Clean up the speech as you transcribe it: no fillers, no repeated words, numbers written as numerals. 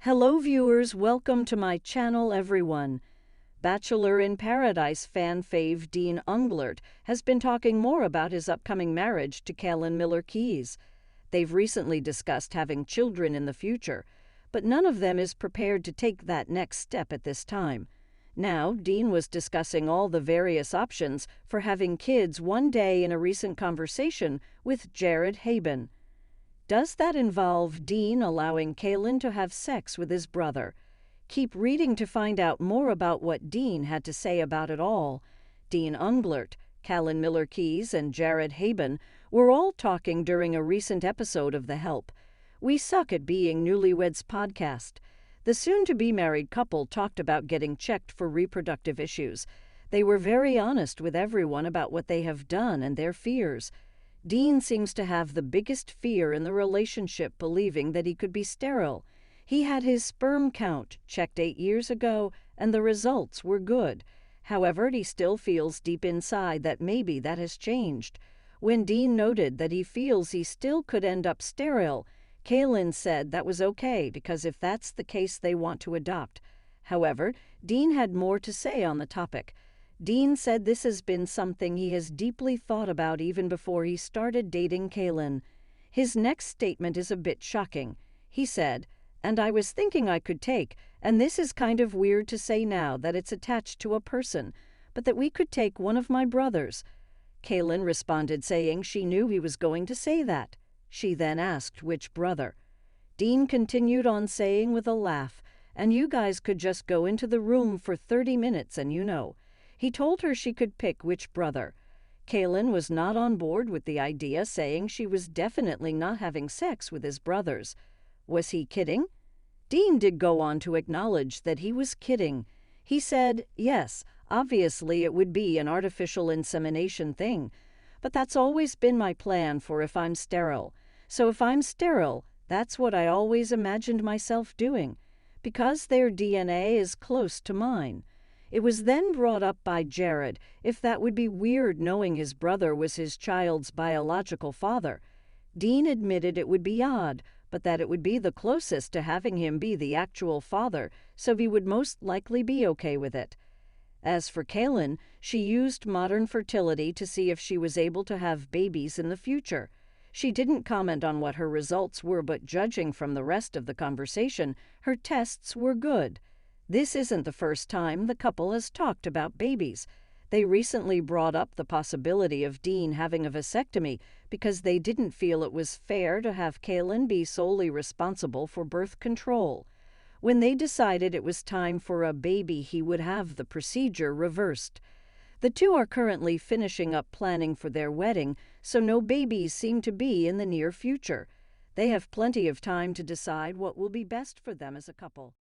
Hello viewers, welcome to my channel everyone. Bachelor in Paradise fan fave Dean Unglert has been talking more about his upcoming marriage to Caelynn Miller-Keyes. They've recently discussed having children in the future, but none of them is prepared to take that next step at this time. Now, Dean was discussing all the various options for having kids one day in a recent conversation with Jared Haben. Does that involve Dean allowing Caelynn to have sex with his brother? Keep reading to find out more about what Dean had to say about it all. Dean Unglert, Caelynn Miller-Keyes, and Jared Haben were all talking during a recent episode of The Help. We Suck at Being Newlyweds podcast. The soon-to-be married couple talked about getting checked for reproductive issues. They were very honest with everyone about what they have done and their fears. Dean seems to have the biggest fear in the relationship, believing that he could be sterile. He had his sperm count checked 8 years ago, and the results were good. However, he still feels deep inside that maybe that has changed. When Dean noted that he feels he still could end up sterile, Caelynn said that was okay because if that's the case they want to adopt. However, Dean had more to say on the topic. Dean said this has been something he has deeply thought about even before he started dating Caelynn. His next statement is a bit shocking. He said, "And I was thinking I could take, and this is kind of weird to say now that it's attached to a person, but that we could take one of my brothers." Caelynn responded saying she knew he was going to say that. She then asked which brother. Dean continued on saying with a laugh, "And you guys could just go into the room for 30 minutes and you know." He told her she could pick which brother. Caelynn was not on board with the idea, saying she was definitely not having sex with his brothers. Was he kidding? Dean did go on to acknowledge that he was kidding. He said, "Yes, obviously it would be an artificial insemination thing, but that's always been my plan for if I'm sterile. So if I'm sterile, that's what I always imagined myself doing, because their DNA is close to mine." It was then brought up by Jared if that would be weird knowing his brother was his child's biological father. Dean admitted it would be odd, but that it would be the closest to having him be the actual father, so he would most likely be okay with it. As for Caelynn, she used modern fertility to see if she was able to have babies in the future. She didn't comment on what her results were, but judging from the rest of the conversation, her tests were good. This isn't the first time the couple has talked about babies. They recently brought up the possibility of Dean having a vasectomy because they didn't feel it was fair to have Caelynn be solely responsible for birth control. When they decided it was time for a baby, he would have the procedure reversed. The two are currently finishing up planning for their wedding, so no babies seem to be in the near future. They have plenty of time to decide what will be best for them as a couple.